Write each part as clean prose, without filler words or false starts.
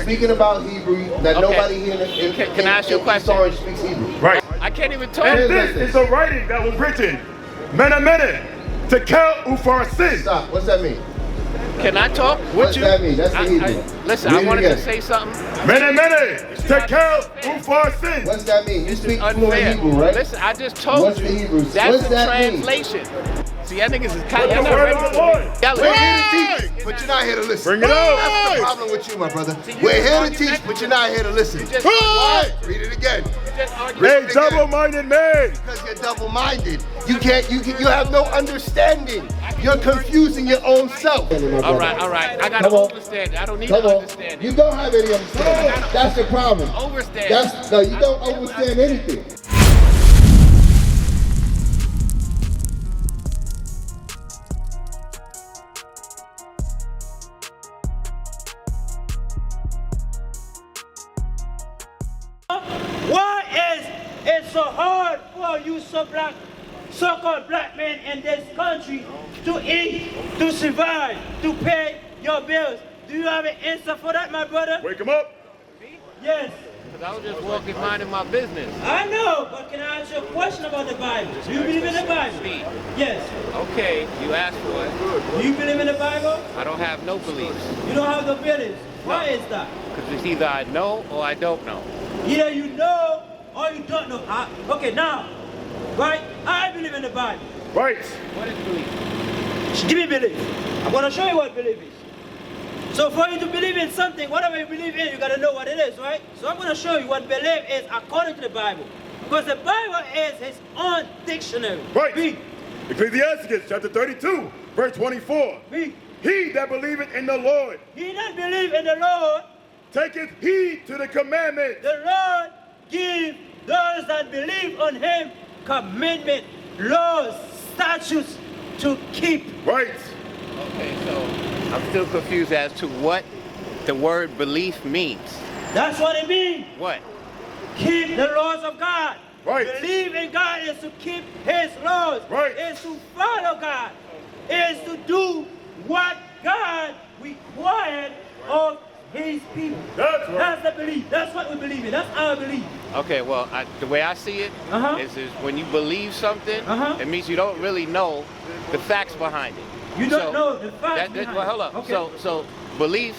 speaking about Hebrew that nobody here Can I ask you a question? Sorry, speaks Hebrew. Right. I can't even talk. And this is a writing that was written, mene, tekel ufarsin. Stop. What's that mean? Can I talk with What's you? that mean? That's the Hebrew. Listen, Read I it wanted again. to say something. Mene, tekel ufarsin. What's that mean? You speak fluent Unfair. Hebrew, right? Listen, I just told What's you. the Hebrew? That's What's the that mean? translation. See, y'all niggas is kind What's of the word of the Lord? We're here to teach, but you're not here to listen. Bring it up. That's the problem with you, my brother. We're here to teach, but you're not here to listen. Read it again. Hey, double-minded man. Because you're double-minded. You have no understanding. You're confusing your own self. All right. I got to understand. I don't need to understand. You don't have any understanding. That's the problem. Overstand. No, you don't understand anything. Why is it so hard for you so-called black men in this country to eat, to survive, to pay your bills? Do you have an answer for that, my brother? Wake him up. Yes. Because I was just walking, minding my business. I know, but can I ask you a question about the Bible? Do you believe in the Bible? Yes. Okay, you asked for it. Do you believe in the Bible? I don't have no beliefs. You don't have the beliefs. Why is that? Because it's either I know or I don't know. Either you know or you don't know. Okay, now, right? I believe in the Bible. Right. What is belief? Give me belief. I'm going to show you what belief is. So for you to believe in something, whatever you believe in, you got to know what it is, right? So I'm going to show you what belief is according to the Bible. Because the Bible is his own dictionary. Right. Read. Ecclesiastes chapter 32, verse 24. Read. He that believeth in the Lord He that believe in the Lord, taketh heed to the commandments. the Lord give those that believe on him commandment, laws, statutes to keep. Right. Okay, so I'm still confused as to what the word belief means. That's what it means. What? Keep the laws of God. Right. Believe in God is to keep his laws. Right. Is to follow God. Is to do what God required of his people. That's right. That's the belief. That's what we believe in. That's our belief. Okay, well, the way I see it is when you believe something, it means you don't really know the facts behind it. You don't know the facts behind well, hold up. Okay. So belief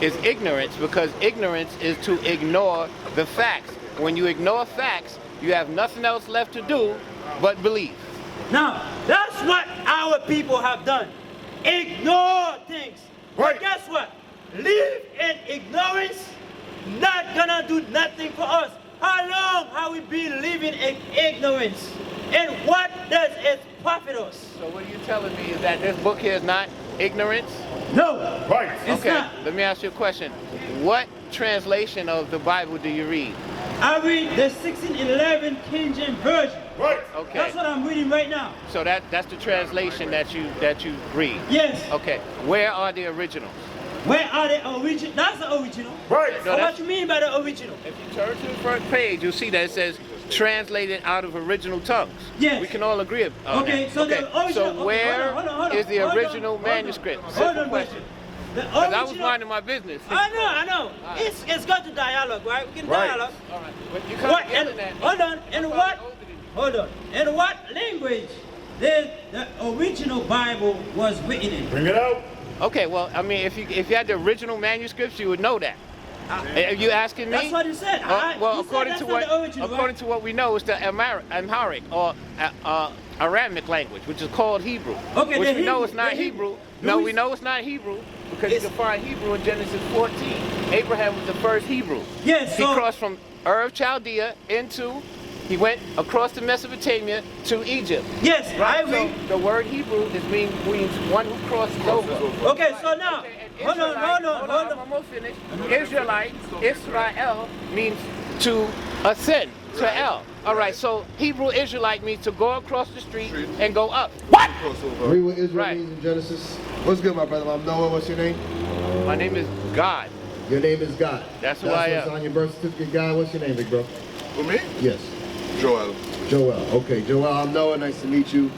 is ignorance, because ignorance is to ignore the facts. When you ignore facts, you have nothing else left to do but believe. Now, that's what our people have done. Ignore things. Right. But guess what? Live in ignorance, not gonna do nothing for us. How long have we been living in ignorance? And what does it profit us? So what you're telling me is that this book here is not ignorance? No. Right. It's Okay, not. let me ask you a question. What translation of the Bible do you read? I read the 1611 King James Version. Right. Okay. That's what I'm reading right now. So that's the translation that you read. Yes. Okay. Where are the originals? Where are the original? That's the original. Right. No, What that's- you mean by the original? If you turn to the front page, you'll see that it says translated out of original tongues. Yes. We can all agree on Okay, that. so the original. So okay, where hold on, is the hold on, original hold on, manuscript? Hold Simple on, question. The Because I was original. minding my business. I know. It's got to dialogue, right? We can Right. dialogue. All right. But you What? can't yelling at me. Hold on. I'm In probably what? older than you. Hold on. In what language did the original Bible was written in? Bring it out. Okay, well, I mean, if you had the original manuscripts, you would know that. Are you asking me? That's what he said. Well, He said according that's to not what the original, according right? to what we know, is the Amharic or Aramic language, which is called Hebrew. Okay, which the we know Hebrew- it's not the Hebrew. Hebrew. No, Louis- we know it's not Hebrew because you It's- can find Hebrew in Genesis 14. Abraham was the first Hebrew. Yes, He so- crossed from Ur of Chaldea he went across to Mesopotamia to Egypt. Yes, I Right? So agree. the word Hebrew means one who crosses over. Okay, so now, hold on. I'm almost finished. Israelite, Israel means to ascend to El. All right, so Hebrew Israelite means to go across the street and go up. What? Read what Israel Right. means in Genesis. What's good, my brother? I'm Noah. What's your name? My name is God. Your name is God. That's who I what's am. on your birth certificate, God. What's your name, big bro? For me? Yes. Joel. Joel. Okay, Joel. I'm Noah. Nice to meet you.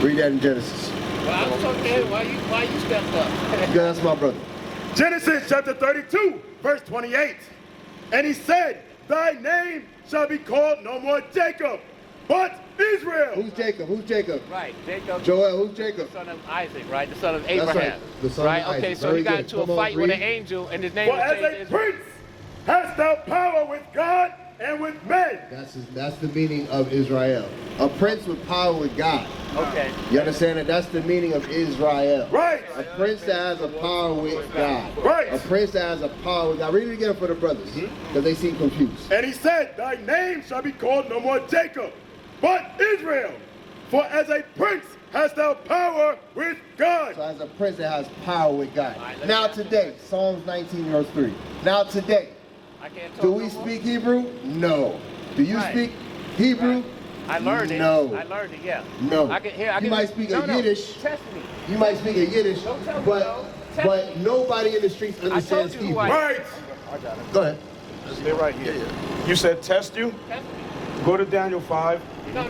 Read that in Genesis. Well, I was talking to him. Why you stepped up? Because that's my brother. Genesis chapter 32, verse 28. And he said, thy name shall be called no more Jacob, but Israel. Who's Jacob? Who's Jacob? Right, Jacob. Joel, who's Jacob? The son of Isaac, right? The son of That's Abraham. right, the son right? of Okay, Isaac. so Very he got good. into a Come on, fight with read. an angel, and his name For was as a prince hast thou power with God and with men. That's the meaning of Israel. A prince with power with God. Okay. You understand that? That's the meaning of Israel. Right. A prince that has a power with God. Right. A prince that has a power with God. Read it again for the brothers, because they seem confused. And he said, thy name shall be called no more Jacob, but Israel. For as a prince hast thou power with God. So as a prince that has power with God. All right, Now today, Psalms 19 verse 3. Now today, I can't talk do no we more? speak Hebrew? No. Do you Right. speak Hebrew? I learned it. No. I learned it, yeah. No. I can hear. You might speak a Yiddish. Test me. You might speak a Yiddish, Don't tell me but no. Tell but nobody in the streets understands you who Hebrew. I am. Right. Go ahead. Stay right here. You said test you? Test me. Go to Daniel 5. No.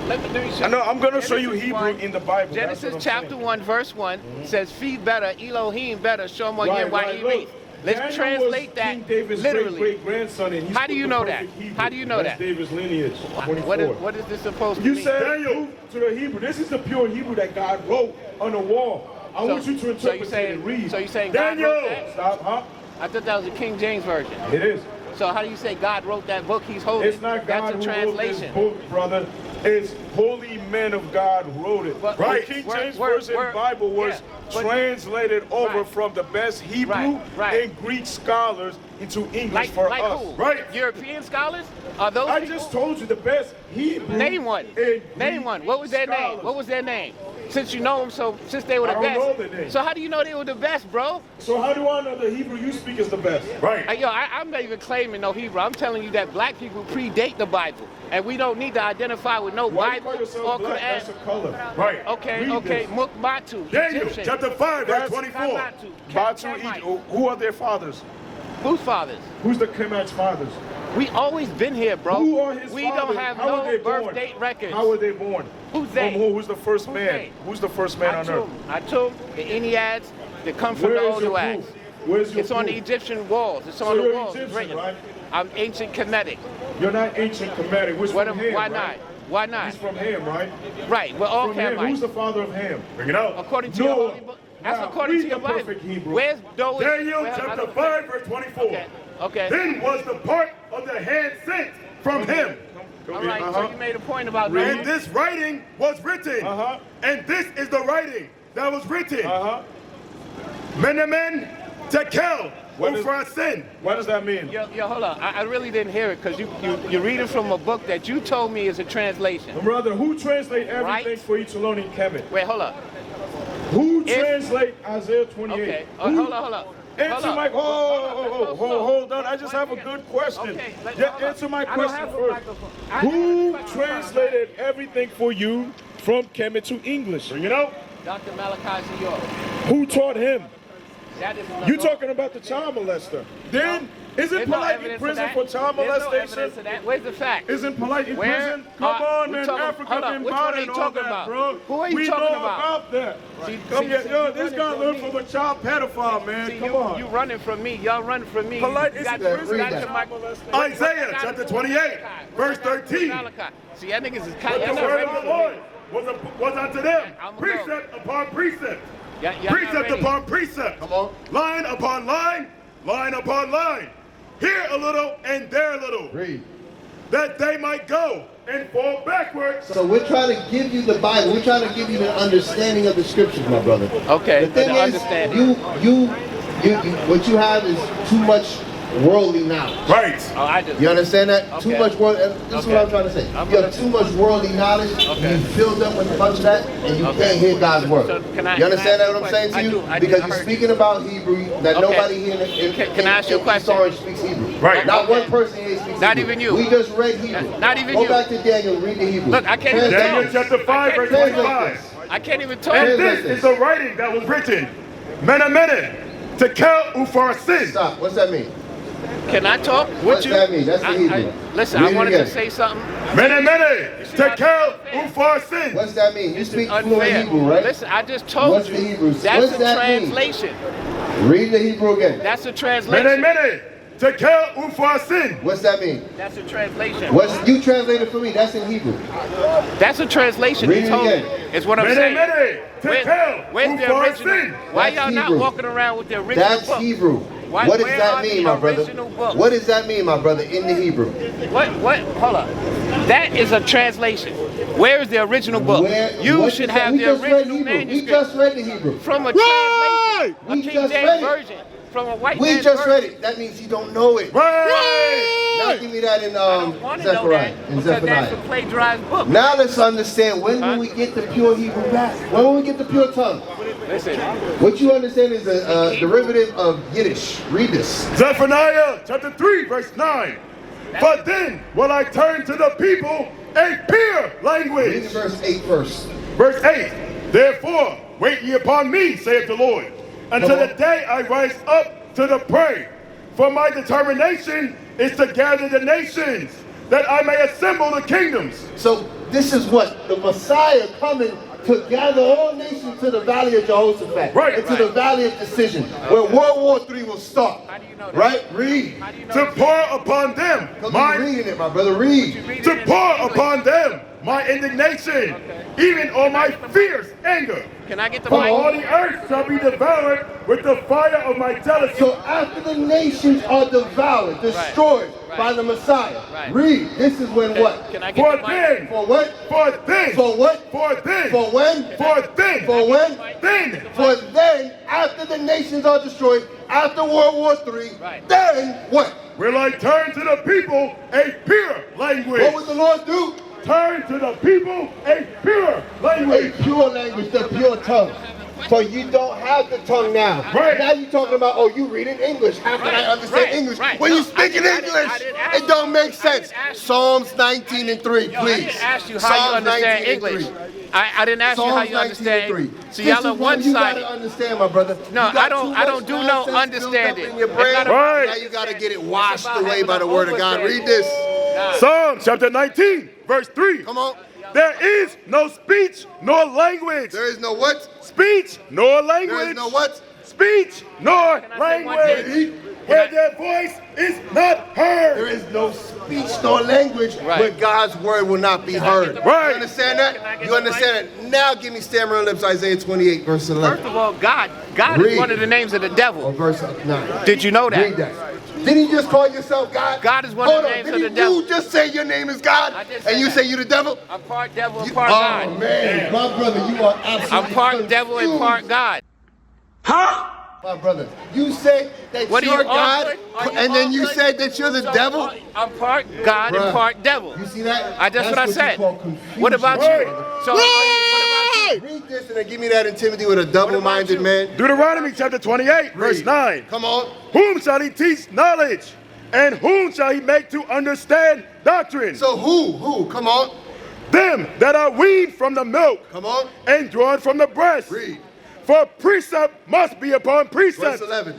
Let me show I know, I'm going to show you Genesis Hebrew 1, in the Bible. That's Genesis what I'm chapter saying. 1, verse 1 says, feed better, Elohim better, Shomo Right, Yin, right, look. Let's Daniel translate was that King David's literally. great-grandson, and he How do you spoke know the that? perfect Hebrew. How do you know That's that? David's lineage. 24. What is this supposed to You mean? said Daniel. move to the Hebrew. This is the pure Hebrew that God wrote on the wall. I want you to interpret it and read. So you saying God Daniel. wrote that? Stop, huh? I thought that was the King James version. It is. So how do you say God wrote that book he's holding? It's not God That's a who wrote this translation. book, brother. It's holy men of God wrote it. But- Right. word- King word- James word- Version word- Bible was yeah, but- translated over Right. from the best Hebrew Right. and Greek scholars into English Like for like us. who? Right. European scholars? Are those I people? just told you the best Hebrew. Name one. and Greek Name one. What was their name? scholars. What was their name? Since you know them, so since they were the I don't best. know their name. So how do you know they were the best, bro? So how do I know the Hebrew you speak is the best? Right. I'm not even claiming no Hebrew. I'm telling you that black people predate the Bible, and we don't need to identify with no Why you call Bible or yourself black? Quran. That's a color. Right. Okay, Read okay. this. Mukbatu, Daniel Egyptian. chapter 5, verse That's 24. Batu, Camite. who are their fathers? Whose fathers? Who's the Kemet's fathers? We always been here, bro. Who are his we fathers? don't have How were no they birth born? date records. How were they born? Who's they? Who's the first Who's man? they? Who's the first man on earth? Atum, the Enneads, they come from Where the is older your wax. proof? Where's your It's on the proof? Egyptian walls. It's So on the you're walls. It's Egyptian, written. right? I'm ancient Kemetic. You're not ancient Kemetic. We're What from am- Ham, why right? not? Why not? He's from Ham, right? Right, we're all From Ham. Who's Hamites. the father of Ham? Bring it out. According to your Noah. holy book. That's Now, according read to your the Bible. perfect Hebrew. Where's Noah? Daniel chapter 5, verse 24. Okay. Then was the part of the hand sent from him. All right, so Uh-huh. you made a point about And Noah. this writing was written. Uh-huh. And this is the writing that was written. Uh-huh. Menemen Tekel What is- Uphrasin. What does that mean? Yo, hold on. I really didn't hear it because you're reading from a book that you told me is a translation. Brother, who translate everything Right. for you to learn in Kemet? Wait, hold on. Who If- translate Isaiah 28? Okay. Who- Hold on. Answer my hold on. I just have a good question. Okay, Just answer my I don't question have a first. microphone. Who translated everything for you from Kemet to English? Bring it out. Dr. Malachi Zior. Who taught him? That is You talking about the child molester? Then isn't There's no polite in evidence of prison that. for child There's no molestation? evidence of that. Where's the fact? Isn't polite in Where prison? Come on, we man. talking- Africa hold on, been which one are bothered you all talking that, about? bro. Who are you we talking know about? that. See, Come here, yo, you this running guy from learned me. from a child pedophile, man. See, Come on. you running from me. Y'all running from me. Polite You is got in your- prison. you got Read your that. mic- Isaiah chapter 28, verse 13. Malachi. See, that niggas is But kind the of word ready of the for Lord me. was unto them I'ma go. precept upon precept, Y'all not precept ready. upon precept, Come on. line upon line, line upon line, here a little and there a little, Read. that they might go and fall backwards. So we're trying to give you the Bible. We're trying to give you the understanding of the scriptures, my brother. Okay, The thing the is, understanding. you, what you have is too much worldly knowledge. Right. Oh, I just. You understand that? Too Okay. much world. This is what I'm trying to say. I'm You have too much worldly knowledge. Okay. You filled up with a bunch of that, and you Okay. can't hear God's word. So can I- You understand can I that? What I'm saying to you? I do. Because I you're heard speaking about Hebrew that Okay. nobody here Can I ask you a question? Sorry, speaks Hebrew. Right. Not Okay. one person here speaks Not Hebrew. even you. We just read Hebrew. Not even Go you. back to Daniel. Read the Hebrew. Look, I can't even Translate Daniel this. chapter 5, verse Translate 25. I can't even talk. And Translate this this. is the writing that was written. Menemene Tekel Uphrasin. Stop. What's that mean? Can I talk with What's you? that mean? That's the Hebrew. Listen, Read I it wanted again. to say something. Mene, tekel, upharsin. What's that mean? You speak fluent Unfair. Hebrew, right? Listen, I just told What's you. the Hebrew? That's What's a that mean? translation. Read the Hebrew again. That's a translation. Mene, tekel, upharsin. What's that mean? That's a translation. What's you translated for me? That's in Hebrew. That's a translation. Read He it told again. me. It's what I'm Mene, saying. tekel, Where's the original? upharsin. Why That's y'all not Hebrew. walking around with the original That's book? Hebrew. Why- What does where that are mean, the my brother? original books? What does that mean, my brother, in the Hebrew? What? Hold up. That is a translation. Where is the original book? You What should is that? have We the just read original Hebrew. We manuscript just read the Hebrew. from a translation, a We King just James read it. version, from a white We man's just read version. it. That means you don't know it. Right. Now give me that in I don't want to know Zephaniah. that In because that's Zephaniah. a plagiarized book. Now let's understand, when will we get the pure Hebrew back? When will we get the pure tongue? Listen, What you understand is a derivative of Yiddish. Read this. Zephaniah chapter 3, verse 9. But then will I turn to the people a pure Read language. verse 8 first. Verse 8. Therefore, wait ye upon me, saith the Lord, until the day I rise up to the prey. For my determination is to gather the nations, that I may assemble the kingdoms. So this is what? The Messiah coming to gather all nations to the valley of Jehoshaphat. Right. Into the valley of decision. Where World War III will start. how do you know that? Right? Read. How do you know To that? pour upon them Come my on, reading it, my brother. Read. Read it to in pour English. upon them my indignation, even on my fierce anger. Can I get the For all mic? the earth shall be devoured with the fire of my jealousy. So after the nations are devoured, destroyed Right. by the Messiah. Right. Read. This is when what? Can I get For the mic? then, For what? for then, For what? for then, For when? for then, For when? then, For then, after the nations are destroyed, after World War III, Right. then what? will I turn to the people a pure language. What would the Lord do? Turn to the people a pure A language. pure language, the pure tongue. So you don't have the tongue now. Right. Now you're talking about, oh, you read in English. How can I understand right, English? right. When No, you speak in I didn't English, ask it don't you. make I sense. didn't ask you. Psalms 19 and 3, Yo, I please. didn't ask you how Psalms you understand 19 and 3. English. I didn't ask you how Psalms you 19 understand and 3. English. So This y'all is are what one you sided. gotta understand, my brother. No, You got I don't- too I don't much do no nonsense built up understanding. in your It's brain. not about Now you gotta get it It's washed about away having by the an word of God. overstanding. Read this. Psalm chapter 19, verse 3. Come on. There is no speech nor language. There is no what? Speech nor There language. is no what? Speech nor Can I say one language. thing? Where their voice is not There heard. is no speech nor language Right. where God's word will not be heard. Right. You understand Can I that? get You the understand it? Now give me stammering lips, Isaiah 28, verse 11. First of all, God Read. is one of the names of the Or devil. verse 9. Did you know Read that? that. Didn't you just call yourself God? God is one of Hold the on, names didn't of the devil. You just say your name is God, I did and say you that. say you the devil? I'm part devil and You- part oh God. man, my brother, you are absolutely I'm part devil and part confused. God. My brother, you said that What are you're you God, arguing? Are you and then you arguing? said that you're the So, devil? I'm part God Bruh. and part devil. You see that? That's what I you said. call confusion. What about you? Right. So, what about you? Read this and then give me that in Timothy with a double-minded you? man. Deuteronomy chapter 28, verse Read. 9. Come on. Whom shall he teach knowledge? And whom shall he make to understand doctrine? So who? Come on. Them that are weaned from the milk Come on. and drawn from the breast. Read. For precept must be upon Verse precept. 11.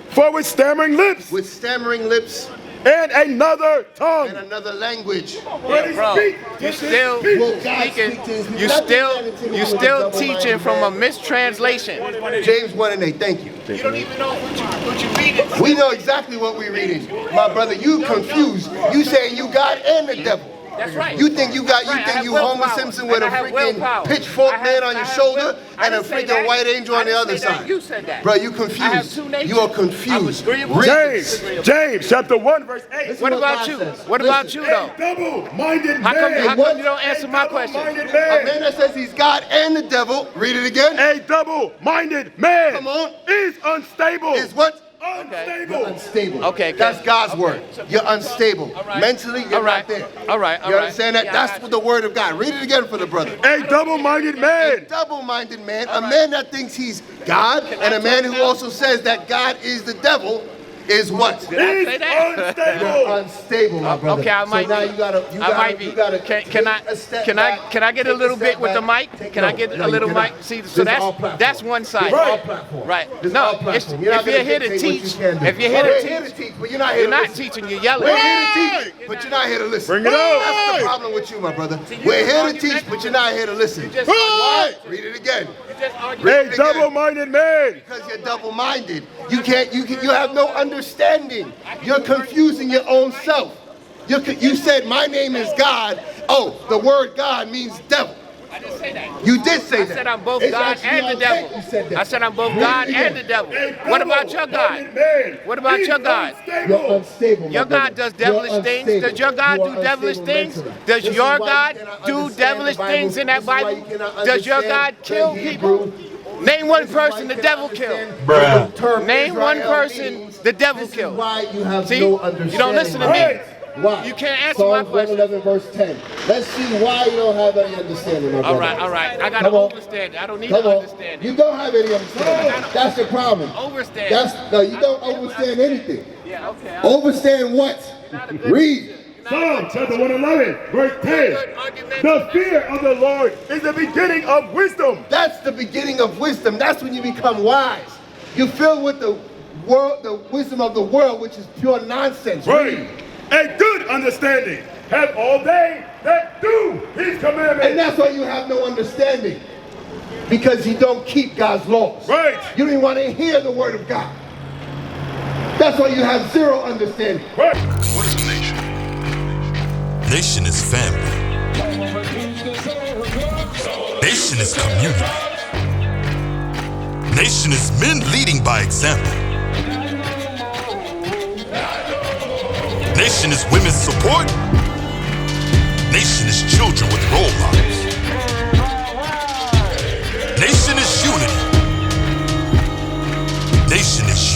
For with stammering lips With stammering lips and another tongue. and another language. When he Bro, speak you to his still people. Will God speaking, speak to his people? you That's still, what Timothy you with a still double-minded teaching from a man. mistranslation. James 1 and 8, thank you. You don't even know what you reading. We know exactly what we're reading. My brother, you confused. You saying you God and the devil. That's right. You think you got, That's right. I think have you Homer willpower. Simpson with And a I have freaking willpower. pitchfork I have- man on I your have shoulder will- I and a didn't say freaking that. white angel I on the didn't other say that. side. You said that. Bro, you I have confused. two natures. You are I'm confused. agreeable. Read James, this. James chapter 1, verse 8. Listen What what about God you? says. What about Listen. you A though? double-minded How man. come you don't answer my question? double-minded A man. man that says he's God and the devil, read it again, A double-minded man. Come on. Is unstable. is what? Unstable. Unstable. Okay, That's okay. God's Okay. word. You're unstable. All right. Mentally, you're All right. not there. All right. You understand that? Yeah, I That's got what you. the word of God. Read it again for the brother. A double-minded man. Double-minded man, a man that thinks he's God, and a man who also says that God is the devil, is what? He's say that? unstable. You're unstable, my brother. Okay, I might so now be. you gotta, I might be. You gotta Can I get a little bit with the mic? Can I get a little mic? See, so that's one side. Right. No, if you're here to teach, but you're not here you're to not listen. teaching. You're yelling. We're here to teach, but you're not here to listen. Bring it out. That's the problem with you, my brother. We're here to teach, but you're not here to listen. Read it again. A double-minded man. Because you're double-minded. You have no understanding. You're confusing your own self. You said, my name is God. Oh, the word God means devil. I didn't say that. You did say that. I said I'm both It's God actually and the on devil. tape you said that. I said I'm both God and the devil. What about your God? What about your God? You're unstable. Your God does devilish things. Does your God do devilish things? Does your God do devilish things in that Bible? Does your God kill people? Name one person the devil killed. Name one person the devil killed. See, you don't listen to me. Why? You can't answer my question. Psalms 111 verse 10. Let's see why you don't have any understanding, my brother. All right. I got to understand. I don't need to understand. You don't have any understanding. That's the problem. Overstand. No, you don't understand anything. Yeah, okay. Overstand what? Read. Psalm chapter 111, verse 10. The fear of the Lord is the beginning of wisdom. That's the beginning of wisdom. That's when you become wise. You fill with the wisdom of the world, which is pure nonsense. Right. A good understanding have all they that do his commandments. And that's why you have no understanding. Because you don't keep God's laws. Right. You don't even want to hear the word of God. That's why you have zero understanding. Right. What is a nation? Nation is family. Nation is community. Nation is men leading by example. Nation is women's support. Nation is children with role models. Nation is unity. Nation is